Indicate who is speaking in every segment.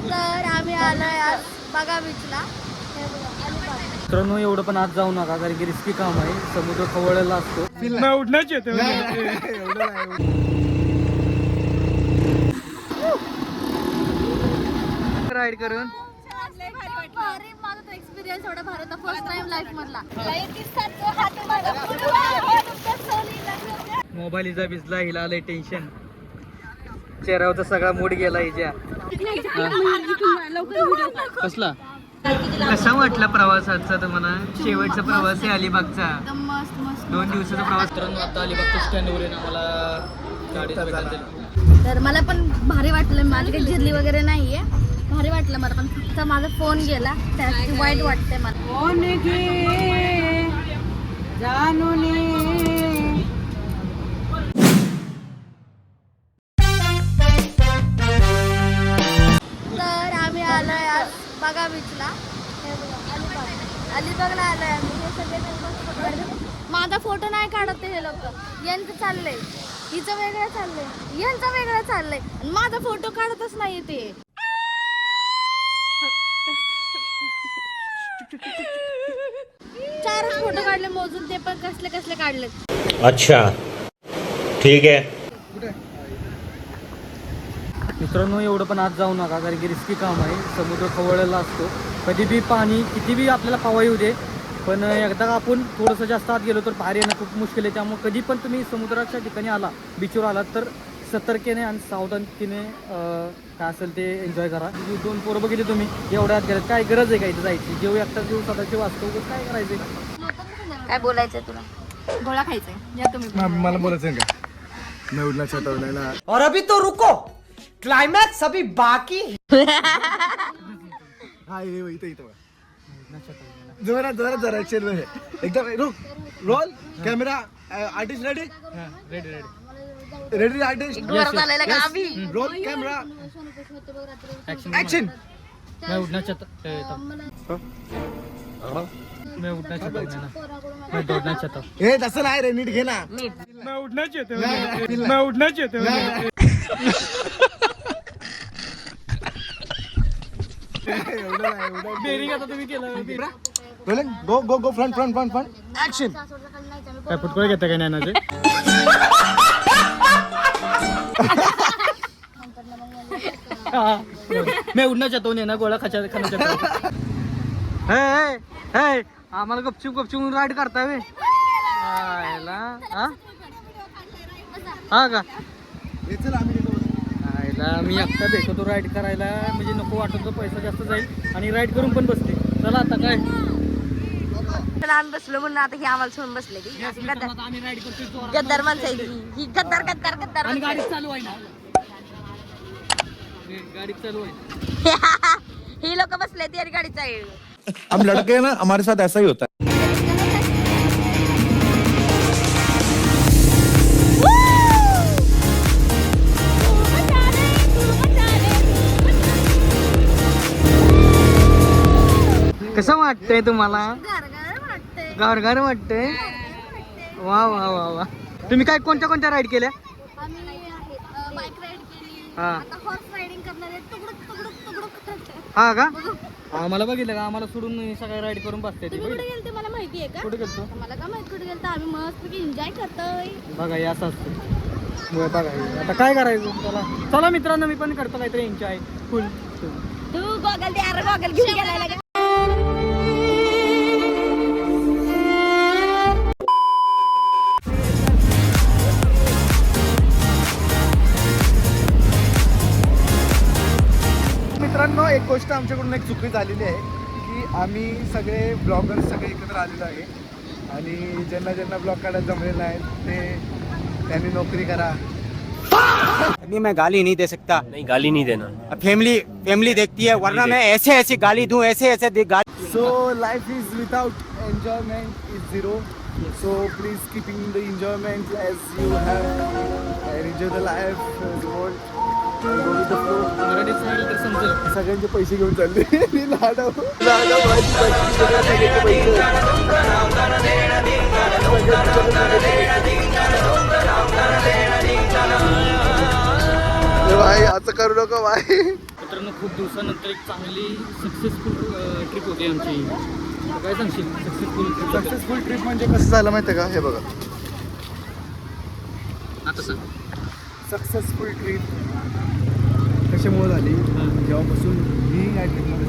Speaker 1: तर आम्ही आलोय आज बघा बीचला.
Speaker 2: मित्रांनो एवढं पण आज जाऊ नका कारण की रिस्की काम आहे. समुद्र खवळलेला असतो. उडण्याची राईड करून
Speaker 1: माझा एक्सपिरियन्स एवढा भारी होता फर्स्ट टाइम लाईफ मधला.
Speaker 2: मोबाईल हिचा भिजला, हिला आलंय टेन्शन. चेहऱ्यावरचा सगळा मूड गेला हिच्या. कसला कसा वाटला प्रवासाचा तुम्हाला? शेवटचा प्रवास आहे अलिबागचा.
Speaker 1: मस्त मस्त
Speaker 2: 2 दिवसाचा प्रवास. मित्रांनो आता अलिबागच्या स्टँडवर आहे ना, मला गाडी
Speaker 1: तर मला पण भारी वाटलं. माझी काही जिरली वगैरे नाहीये. भारी वाटलं मला पण. फक्त माझा फोन गेला त्याची वाईट वाटते मला. तर आम्ही आलोय आज बघा बीचला. अलिबागला आलोय आम्ही. हे सगळे माझा फोटो नाही काढत हे लोक. यांचं चाललंय, हिचं वेगळं चाललंय, यांचं वेगळं चाललंय, माझा फोटो काढतच नाही ते. चारच फोटो काढले मोजून, ते पण कसले कसले काढले.
Speaker 3: अच्छा ठीक आहे.
Speaker 2: मित्रांनो एवढं पण आज जाऊ नका कारण की रिस्की काम आहे. समुद्र खवळलेला असतो. कधी बी पाणी किती बी आपल्याला पावा येऊ दे, पण एकदा आपण थोडंसं जास्त आत गेलो तर बाहेर येणं खूप मुश्किल आहे. त्यामुळे कधी पण तुम्ही समुद्राच्या ठिकाणी आला, बीचवर आलात तर सतर्कतेने आणि सावधानतेने काय असेल ते एन्जॉय करा. 2 पोरं बघितली तुम्ही एवढ्यात गेल्यात, काय गरज आहे का इथं जायची? जेव एकटा जीव स्वतःचे वाचतो, काय करायचं?
Speaker 1: काय बोलायचंय तुला? गोळा खायचंय या तुम्ही.
Speaker 4: मला बोलायचं का मैं उडना चाहता हूं लैला.
Speaker 5: और अभी तो रुको, क्लाइमैक्स अभी बाकी.
Speaker 4: हा ये इथं जोरात जोरात जरा ऍक्शन मध्ये एकदम. रुक roll camera artist ready ready artist roll camera action.
Speaker 2: मैं उठना चाहता मैं उठना चाहता हूं ना, मैं दौड़ना चाहता हूं.
Speaker 4: हे तसं नाही रे, नीट घे ना.
Speaker 2: मैं उठना चाहता हूं, मैं उठना चाहता हूं. बेरिंग आता तुम्ही केलं.
Speaker 4: Rolling go go go front front front front action.
Speaker 2: काय फुटकोळ घेता काय नाही? मैं उडना चाहता हूं ना, गोळा खाना चाहता हूं. आम्हाला गपचूप गपचूप राईड करताय वे. हा का मी एकटा भेटतो राईड करायला, म्हणजे नको वाटत तो पैसा जास्त जाईल आणि राईड करून पण बसते. चला आता काय
Speaker 1: लहान बसलो म्हणून आता ही आम्हाला सोडून बसले.
Speaker 2: आम्ही राईड करतो.
Speaker 1: गद्दार माणसं आहे ही. गद्दार गद्दार गद्दार.
Speaker 2: आणि गाडी चालू आहे ना, गाडी चालू आहे.
Speaker 1: ही लोक बसले ती आणि गाडी चालू.
Speaker 4: हम लड़के हैं ना, हमारे साथ ऐसा ही होता है.
Speaker 2: कसं वाटतंय तुम्हाला?
Speaker 1: वाटतंय.
Speaker 2: गार वाटतंय. वा वा वा वा. तुम्ही काय कोणत्या कोणत्या राईड केल्या?
Speaker 1: आम्ही बाईक राईड केली.
Speaker 2: हा.
Speaker 1: आता हॉर्स रायडिंग करणार आहे. तुकडुक तुकडुक तुकडुक.
Speaker 2: हा का? आम्हाला बघितलं का? आम्हाला सोडून सगळे राईड करून बसते.
Speaker 1: तुम्ही कुठे गेलते मला माहिती आहे का?
Speaker 2: कुठे गेलतो?
Speaker 1: मला का माहित कुठे गेलतो? आम्ही मस्त एन्जॉय करतोय.
Speaker 2: बघा हे असं असतं. बघा आता काय करायचं? चला चला मित्रांनो, मी पण करतो काहीतरी एन्जॉय फुल.
Speaker 1: तू गॉगल दे, अरे गॉगल घेऊन गेलाय लगे.
Speaker 4: मित्रांनो एक गोष्ट आमच्याकडून एक चुकी झालेली आहे की आम्ही सगळे ब्लॉगर्स सगळे एकत्र आलेलो आहे आणि ज्यांना ज्यांना ब्लॉग काढायला जमलेलं आहे ते त्यांनी नोकरी करा.
Speaker 5: अभी मैं गाली नहीं दे सकता.
Speaker 3: नहीं गाली नहीं देना.
Speaker 5: फैमिली देखती है, वरना मैं ऐसे ऐसे गाली दूं, ऐसे ऐसे गाली.
Speaker 4: So life is without enjoyment is zero. So please keeping the enjoyment as you have and enjoy the life. सगळ्यांचे पैसे घेऊन चालले. भाई असं करू नको भाई.
Speaker 2: मित्रांनो खूप दिवसानंतर एक चांगली सक्सेसफुल ट्रिप होती आमची. तर काय सांगशील
Speaker 4: सक्सेसफुल ट्रिप म्हणजे कसं झालं माहिती आहे का? हे बघा,
Speaker 2: आता सांग.
Speaker 4: सक्सेसफुल ट्रिप कशामुळे झाली? जेव्हापासून मी या ट्रिपमध्ये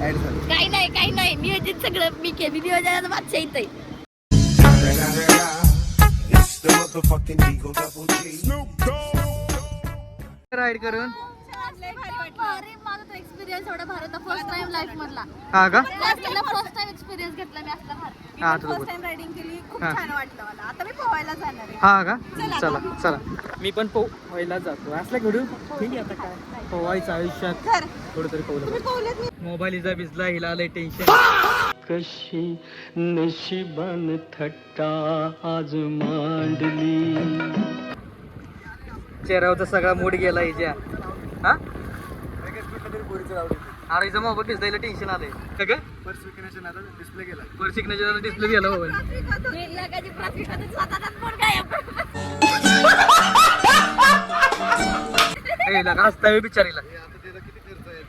Speaker 4: ॲड झालो.
Speaker 1: काही नाही नियोजित सगळं मी केली. नियोजनाचं बादशाह इथे.
Speaker 2: राईड करून
Speaker 1: माझा तो एक्सपिरियन्स एवढा भारी होता. फर्स्ट टाइम लाईफ मधला.
Speaker 2: हा का?
Speaker 1: फर्स्ट टाइम एक्सपिरियन्स घेतला मी असला भारी.
Speaker 2: हा
Speaker 6: फर्स्ट टाइम रायडिंग केली, खूप
Speaker 2: हा.
Speaker 6: छान वाटलं मला. आता मी पोहायला जाणार आहे.
Speaker 2: हा का? चला मी पण पोहायला जातो. असला घडू ठीक आहे. आता काय पोहायचं आयुष्यात
Speaker 6: तर
Speaker 2: थोडं तरी
Speaker 6: तुम्ही पोहलेत मी.
Speaker 2: मोबाईल हिचा भिजला, हिला आलंय टेन्शन. कशी नशिबान थट्टा आज मांडली. चेहऱ्यावरचा सगळा मूड गेला हिच्या. हा अरे हिचा मोबाईल भिजला, टेन्शन आलंय का ग?
Speaker 4: पर्स विकण्याच्या नादात डिस्प्ले गेला.
Speaker 2: वर शिकण्याच्या डिस्प्ले गेला मोबाईल.
Speaker 1: दीड लाखाची प्रॉफिट होते, स्वतःचाच फोन गायब.
Speaker 2: ए लगा हसताय बिचारीला.
Speaker 4: आता त्याला किती खर्च आहे?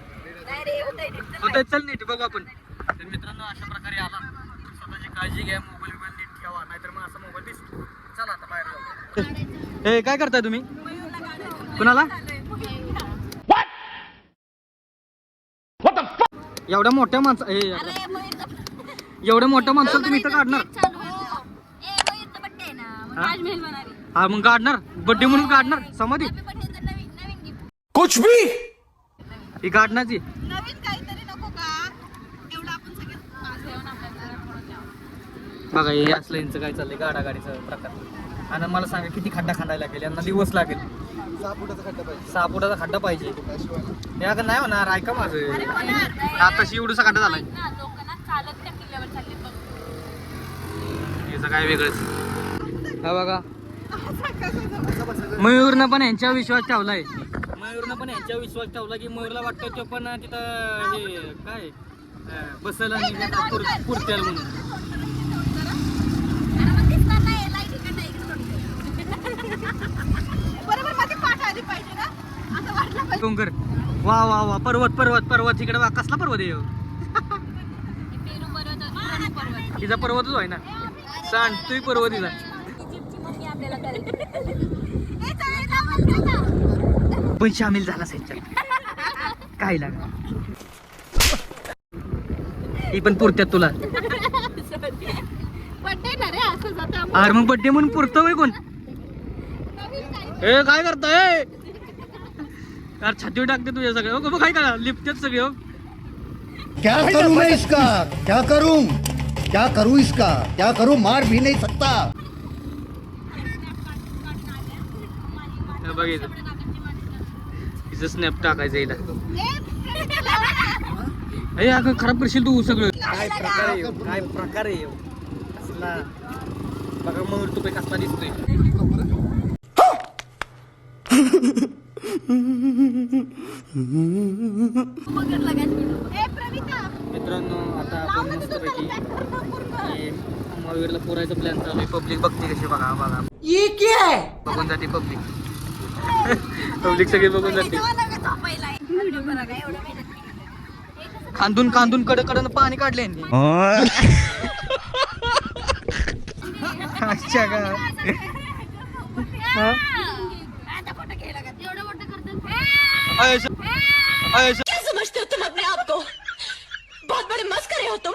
Speaker 1: नाही रे, होतंय नीट.
Speaker 2: होतंय, चल नीट बघू आपण. तर मित्रांनो अशा प्रकारे आला तर स्वतःची काळजी घ्या, मोबाईल नीट ठेवा, नाहीतर मग असा मोबाईल दिसतो. चला आता बाहेर जाऊ. ए काय करताय तुम्ही? कुणाला? एवढ्या मोठ्या माणसा
Speaker 1: अरे मयूरचा
Speaker 2: एवढ्या मोठ्या माणसाला तुम्ही इथं काढणार?
Speaker 1: चालू आहे. मयूरचा बड्डे आहे ना, मग
Speaker 2: हा?
Speaker 1: ताजमहल बनावी.
Speaker 2: हा मग काढणार, बड्डे म्हणून काढणार समाधी
Speaker 1: हॅपी बड्डेचं नवीन गिफ्ट.
Speaker 3: कुछ भी
Speaker 2: ही काढण्याची.
Speaker 6: नवीन काहीतरी नको का? एवढं आपण सगळे माझं येऊन आपल्याला थोडं द्यावं.
Speaker 2: बघा हे असलं यांचं काय चाललंय गाडागाडीचं प्रकार. आणि मला सांगा किती खड्डा खांदायला लागेल यांना? दिवस लागेल.
Speaker 4: 6 फुटाचा खड्डा पाहिजे.
Speaker 2: 6 फुटाचा खड्डा पाहिजे.
Speaker 4: त्याशिवाय
Speaker 2: हे अगं नाही होणार, ऐका माझं. आताशी एवढूसा खड्डा झालाय.
Speaker 1: लोकांना चालत त्या किल्ल्यावर चालले बघ.
Speaker 2: याचं काय वेगळंच. हा बघा मयूरनं पण यांच्यावर विश्वास ठेवलाय. की मयूरला वाटतं तो पण तिथं हे काय बसला पुरत्याल म्हणून.
Speaker 1: अरे मग दिसणार नाही, लाईट इकडे इकडे सोडते.
Speaker 6: बरोबर माझी पाठ आली पाहिजे ना, असं वाटलं पाहिजे.
Speaker 2: डोंगर वा वा वा, पर्वत इकडे वा. कसला पर्वत आहे ह्यो?
Speaker 1: पेरू पर्वत.
Speaker 2: तिचा पर्वतच आहे ना. सांग तू पर्वत तिचा.
Speaker 1: इजिप्तची मम्मी आपल्याला करेल.
Speaker 2: पण सामील झाला ह्याच्यात काय लागा. ही पण पुरत्यात तुला.
Speaker 1: बड्डे ना रे, असं जातं.
Speaker 2: अरे मग बड्डे म्हणून पुरतं वय कोण? ए काय करताय? यार छातीवर टाकते तुझ्या सगळे. हो काय करा लिफ्टच सगळे. हो
Speaker 7: क्या करूं मैं इसका? क्या करूं इसका? क्या करूं? मार भी नहीं सकता.
Speaker 2: बघायचं तिचं स्नॅप टाकायचं हिला. ए अगं खराब करशील तू सगळं. काय प्रकार आहे कसला. बघा मयूर तू कसला दिसतोय. मित्रांनो आता आपण मस्तपैकी मयूरला पुरायचा प्लॅन चालू आहे. पब्लिक बघते कशी. बघा बघून जाते पब्लिक. पब्लिक सगळी बघून जाते. कांदून कडन पाणी काढले. अच्छा का? हा?
Speaker 8: क्या समझते हो तुम अपने आप को? बहुत बड़े मस्करे हो तुम.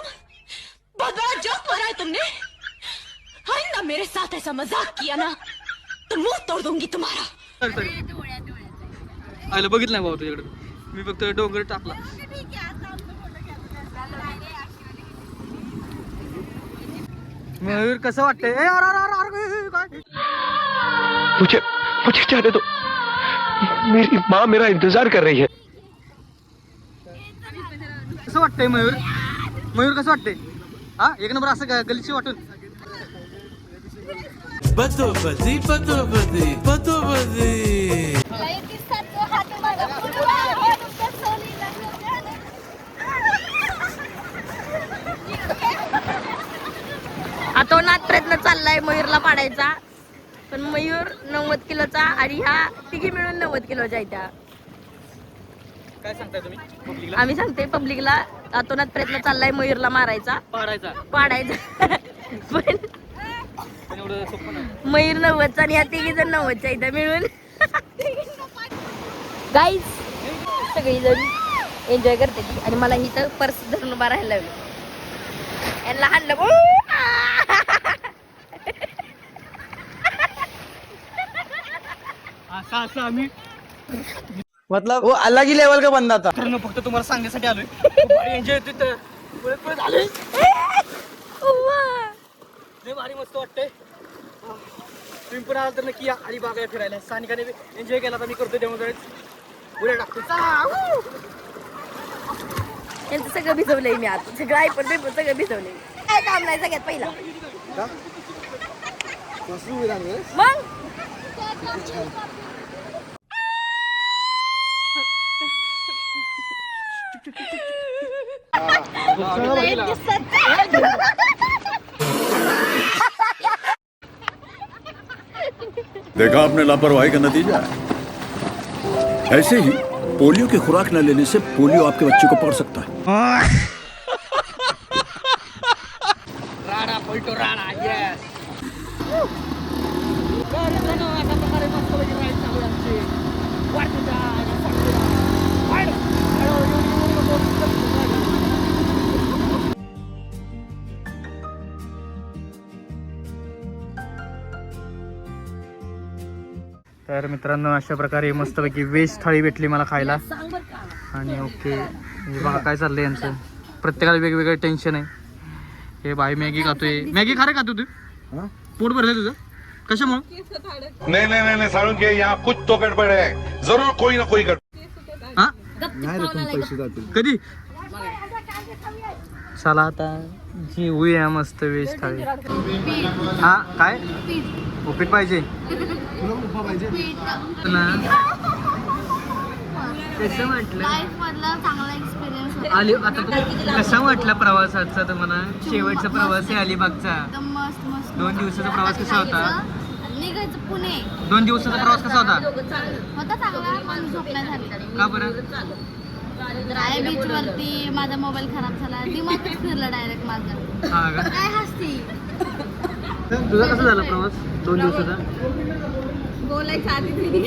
Speaker 8: बहुत बड़ा जोक मारा है तुमने. आइंदा मेरे साथ ऐसा मजाक किया ना तो मुंह तोड़ दूंगी तुम्हारा.
Speaker 2: आयला बघितलं नाही भाऊ तुझ्याकडे. मी फक्त डोंगर टाकला. मयूर कसं वाटतंय? ए, काय?
Speaker 3: मुझे जाने दो, मेरी माँ मेरा इंतजार कर रही है.
Speaker 2: कसं वाटतंय मयूर? कसं वाटतंय? हा एक नंबर असं गलिच्छ वाटून.
Speaker 1: अतोनात प्रयत्न चाललाय मयूरला पाडायचा, पण मयूर 90 किलोचा आणि ह्या तिघी मिळून 90 किलोच्या आहेत त्या.
Speaker 2: काय सांगताय तुम्ही पब्लिकला?
Speaker 8: आम्ही सांगते पब्लिकला अतोनात प्रयत्न चाललाय मयूरला मारायचा
Speaker 2: पाडायचा
Speaker 8: पाडायचा पण
Speaker 2: पण एवढं सोपं नाही.
Speaker 8: मयूर 90चा आणि या तिघी जण 90च्या इथं मिळून गाईज सगळी जण एन्जॉय करते ती आणि मला इथं पर्स धरून उभा राहायला लागली यांना हाणलं
Speaker 2: असं आम्ही
Speaker 5: मतलब वो अलग ही लेवल का बंदा था.
Speaker 2: मित्रांनो फक्त तुम्हाला सांगण्यासाठी आलोय एन्जॉय होते तर पुढे पुढे झाले लय भारी मस्त वाटतंय. तुम्ही पण आला तर नक्की या अलिबागला फिरायला. सानिकाने एन्जॉय केला तर मी करतो त्यामुळे पुढे टाकतो.
Speaker 8: यांचं सगळं भिजवलंय मी आता सगळं ऐकून सगळं भिजवलंय काय काम नाही सगळ्यात पहिला मग
Speaker 7: देखा आपने लापरवाही का नतीजा ऐसे ही पोलियो की खुराक न लेने से पोलियो आपके बच्चे को पड़ सकता है.
Speaker 2: राणा पलटो राणा येस. तर मित्रांनो अशा प्रकारे मस्तपैकी व्हेज थाळी भेटली मला खायला. आणि ओके हे बघा काय चाललंय यांचं. प्रत्येकाला वेगवेगळं टेन्शन आहे. हे बाई मॅगी खातोय. मॅगी खरं खातो तू पोट भरलंय तुझं कशामुळं?
Speaker 3: नहीं नहीं नहीं, नहीं सारुण के यहाँ कुछ तो गड़बड़ है, जरूर कोई ना कोई गड़बड़.
Speaker 2: हा
Speaker 4: नाही रे तुम्ही पैसे जातील.
Speaker 2: कधी चला आता जेवूया मस्त व्हेज थाळी. हा काय उपीट पाहिजे ना. कसं वाटलं
Speaker 1: लाईफ मधला चांगला एक्सपिरियन्स
Speaker 2: आली आता कसा वाटला प्रवासाचा तुम्हाला? शेवटचा प्रवास आहे अलिबागचा.
Speaker 1: एकदम मस्त मस्त
Speaker 2: 2 दिवसाचा प्रवास कसा होता?
Speaker 1: निघायचं पुणे
Speaker 2: 2 दिवसाचा प्रवास कसा होता?
Speaker 1: होता चांगला पण झोप नाही झाली.
Speaker 2: का बरं?
Speaker 1: आहे बीच वरती माझा मोबाईल खराब झाला दिमागच फिरला डायरेक्ट माझा.
Speaker 2: हा का?
Speaker 1: काय हसती
Speaker 2: तुझा कसा झाला प्रवास 2 दिवसाचा?
Speaker 6: बोलायच्या आधी तिने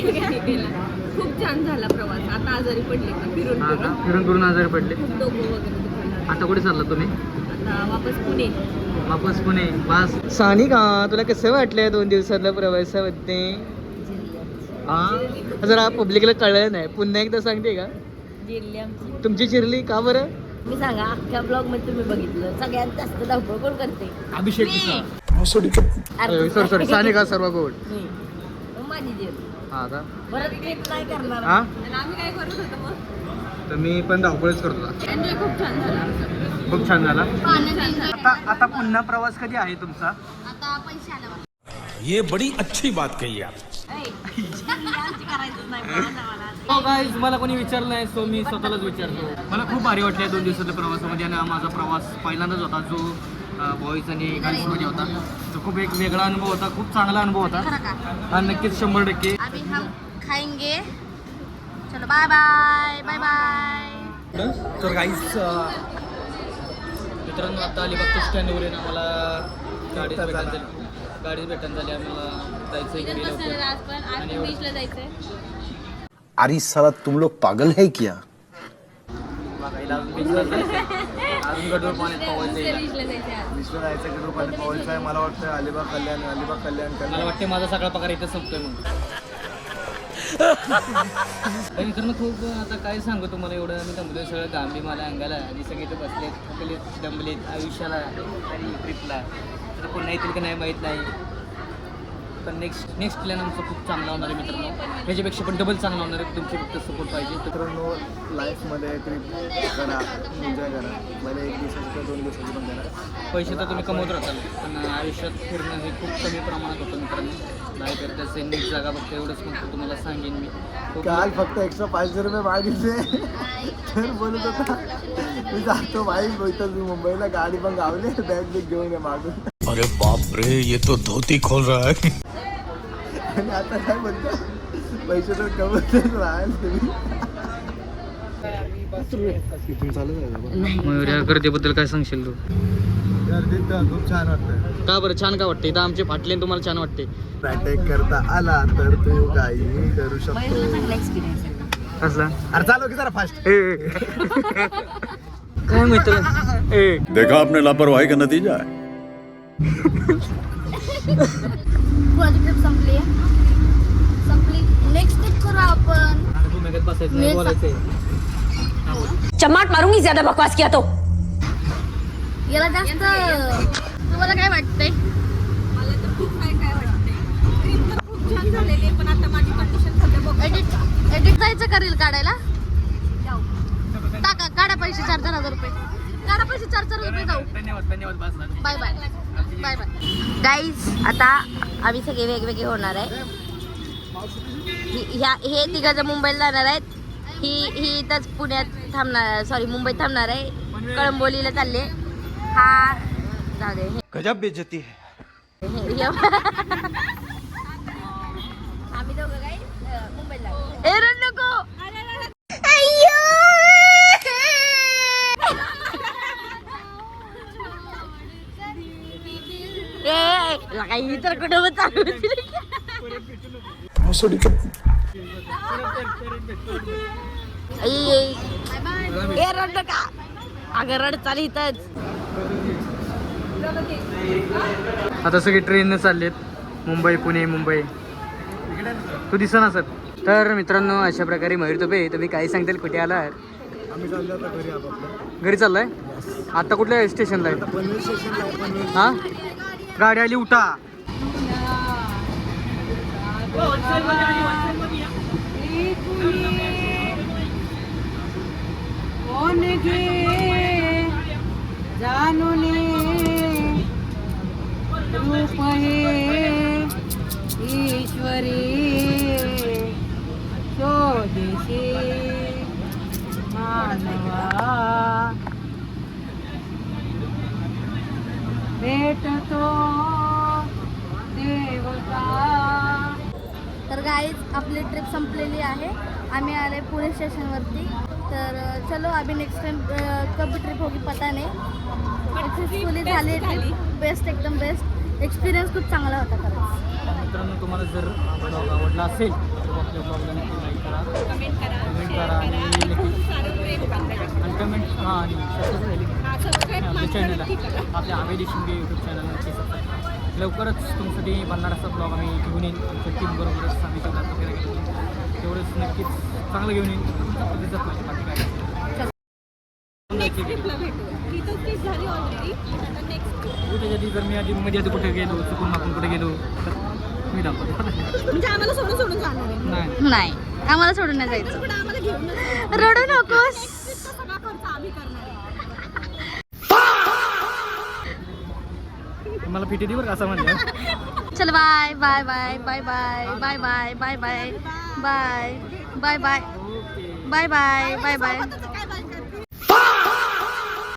Speaker 6: केला. खूप छान झाला प्रवास. आता आजारी पडले का फिरून
Speaker 2: हा का? फिरून फिरून आजारी पडले.
Speaker 6: डोकं वगैरे दुखलं.
Speaker 2: आता कुठे चालला तुम्ही?
Speaker 6: आता वापस पुणे.
Speaker 2: वापस पुणे. बस सानिका तुला कसं वाटलं 2 दिवसातल्या प्रवासामध्ये? हा जरा पब्लिकला कळलं नाही. पुन्हा एकदा सांगते का?
Speaker 8: जिरली आमची.
Speaker 2: तुमची चिरली का बरं?
Speaker 8: मी सांगा अख्ख्या ब्लॉग मध्ये तुम्ही बघितलं सगळ्यात जास्त धावपळ कोण करते?
Speaker 2: अभिषेक सॉरी सानिका सर्व गोड.
Speaker 8: मी. मग माझी जिरली.
Speaker 2: हा का?
Speaker 8: परत ट्रिप नाही करणार.
Speaker 2: हा
Speaker 6: आणि आम्ही काय करत होतो मग?
Speaker 2: तर मी पण धावपळच करतो.
Speaker 6: एन्जॉय खूप छान झाला आमचा.
Speaker 2: खूप छान झाला.
Speaker 1: पाण्यात enjoy.
Speaker 2: आता पुन्हा प्रवास कधी आहे तुमचा?
Speaker 1: आता पैसे आल्यावर
Speaker 3: ये बड़ी अच्छी बात कही आप.
Speaker 8: करायचं नाही मला.
Speaker 2: हो गाईज मला कोणी विचारलं नाही सो मी स्वतःलाच विचारतो. मला खूप भारी वाटले 2 दिवसाच्या प्रवासामध्ये. आणि हा माझा प्रवास पहिल्यांदाच होता जो बॉईज आणि गर्ल्समध्ये होता. तो खूप एक वेगळा अनुभव होता. खूप चांगला अनुभव होता.
Speaker 1: खरं का?
Speaker 2: हा नक्कीच 100%.
Speaker 1: अभी हम खाएंगे. चलो बाय बाय बाय बाय.
Speaker 2: तर गाईज मित्रांनो आता अलिबागच्या स्टँडवर आहे ना मला गाडीच भेटायला झाली. गाडीच भेटायला झाली. आम्हाला जायचं घरी लवकर. आणि एवढं
Speaker 6: जायचंय.
Speaker 7: अरे साला तुम लोग पागल है क्या?
Speaker 2: बघायला अजून बीचला जायचं. अजून गडवर पाण्यात पोहायचं आहे.
Speaker 4: विश्व जायचं की पाणी पोहायचं आहे. मला वाटतं अलिबाग कल्याण
Speaker 2: मला वाटते माझा सगळा पगार इथं संपतोय मग. मित्रांनो खूप आता काय सांगू तुम्हाला. एवढं मी दमलोय. सगळं गांभी मला अंगाला आणि सगळे इथं बसलेत थकलेत दमलेत आयुष्याला आणि ट्रिपला. तर पुन्हा येतील की नाही माहीत नाही. पण नेक्स्ट प्लॅन आमचं खूप चांगला होणार आहे मित्रांनो. ह्याच्यापेक्षा पण डबल चांगला होणार आहे. तुमचे फक्त सपोर्ट पाहिजे.
Speaker 4: मित्रांनो लाईफमध्ये ट्रिप करा, एन्जॉय करा. भले 1 दिवसाची किंवा 2 दिवसाची पण करा.
Speaker 2: पैसे तर तुम्ही कमवत राहताल पण आयुष्यात फिरणं हे खूप कमी प्रमाणात होतं मित्रांनो. नाही तर त्याचे नीट जागा बघता एवढंच फक्त तुम्हाला सांगेन मी. खूप
Speaker 4: काल फक्त एक्स्ट्रा 500 रुपये मागितले तर बोलत होता मी जातो भाई बोलतो मी मुंबईला. गाडी पण गावली. बॅग बिग घेऊन ये मागून.
Speaker 3: अरे बाप रे, ये तो धोती खोल रहा है.
Speaker 4: आणि आता काय बोलतो पैसे तर कमवतच राहाल तुम्ही. इथून चालू आहे
Speaker 2: मयूर या गर्दीबद्दल काय सांगशील तू?
Speaker 4: गर्दीत खूप छान वाटतं.
Speaker 2: का बरं छान का वाटते? इथं आमचे फाटले आणि तुम्हाला छान वाटते?
Speaker 4: अटॅक करता आला तर तू काही करू शकतो.
Speaker 2: कसला?
Speaker 4: अरे चालू की जरा फास्ट.
Speaker 2: काय मित्र
Speaker 7: देखा आपने लापरवाही का नतीजा है.
Speaker 1: पुण्याची ट्रिप संपली नेक्स्ट ट्रिप करू आपण.
Speaker 2: भूमिकेत बसायचं नाही, बोलायचंय.
Speaker 8: चमाट मारूंगी ज्यादा बकवास किया तो.
Speaker 1: याला जास्त तुम्हाला काय वाटतंय?
Speaker 6: मला तर खूप काय वाटतंय. ट्रिप तर खूप छान झालेली आहे, पण आता माझी कंडिशन सध्या बघ.
Speaker 1: एडिट जायचं का रील काढायला? टाका, काढा पैसे 4,000 रुपये. काढा पैसे 4,000 रुपये. जाऊ.
Speaker 2: धन्यवाद
Speaker 1: बाय बाय. गाईज, आता आम्ही सगळे वेगवेगळे होणार आहे. हे तिघांचं मुंबईला जाणार आहेत. ही इथंच पुण्यात थांबणार, सॉरी मुंबईत थांबणार आहे. कळंबोलीला चालले. हा जाऊ दे.
Speaker 5: गजब बेइज्जती है.
Speaker 1: आम्ही दोघं काय मुंबईला. ए रड नको. काही तर कुठं चालू रड नका. अगं रड चाल इथंच.
Speaker 2: आता सगळे ट्रेनने चाललेत. मुंबई पुणे मुंबई. तू दिसना सर. तर मित्रांनो अशा प्रकारे मयूर तोपे तुम्ही काही सांगताल कुठे आला?
Speaker 4: आम्ही चाललो आता घरी आपापल्या.
Speaker 2: घरी चाललाय? आता कुठल्या स्टेशनला आहे?
Speaker 4: पनवेल स्टेशनला आहे. पनवेल.
Speaker 2: हा गाडी आली उठा.
Speaker 6: कोण गे जानुने रूप हे ईश्वरी स्वदेशी मानवा भेटतो देवता.
Speaker 1: तर गाईज आपली ट्रिप संपलेली आहे. आम्ही आले पुणे स्टेशनवरती. तर चलो अभी नेक्स्ट टाइम कब ट्रिप होगी पता नाही. सक्सेसफुली झाली ट्रिप. बेस्ट, एकदम बेस्ट एक्सपिरियन्स. खूप चांगला होता खरंच.
Speaker 2: मित्रांनो तुम्हाला जर ब्लॉग आवडला असेल तर आपल्या ब्लॉगला नक्की लाईक करा, कमेंट करा आणि कमेंट आणि आपल्या चॅनलला, आपल्या आवेदी शिंदे यूट्यूब चॅनलला नक्की सबस्क्राईब. लवकरच तुमसाठी बनणार असा ब्लॉग आम्ही घेऊन येईन. आमच्या टीमबरोबरच आम्ही तेवढं वगैरे घेऊन तेवढंच नक्कीच चांगलं घेऊन येईन. तुमचा प्रतिसाद नाही बाकी काय.
Speaker 6: ट्रिपला भेटूया. ती तर ट्रिप झाली ऑलरेडी. आता नेक्स्ट
Speaker 2: त्याच्यासाठी जर मी आधी मध्ये आधी कुठे गेलो चुकून आपण कुठे गेलो तर मी दाखवतो.
Speaker 6: म्हणजे आम्हाला सोडून जाणार आहे.
Speaker 2: नाही
Speaker 1: आम्हाला सोडून नाही जायचं.
Speaker 6: पण आम्हाला घेऊन
Speaker 1: रडू नकोस.
Speaker 6: सगळा खर्च आम्ही करणार आहे.
Speaker 2: मला पिटी दे बरं का असं म्हणलं.
Speaker 1: चल bye bye bye bye bye bye bye bye bye bye bye bye bye bye bye bye bye bye.
Speaker 6: काय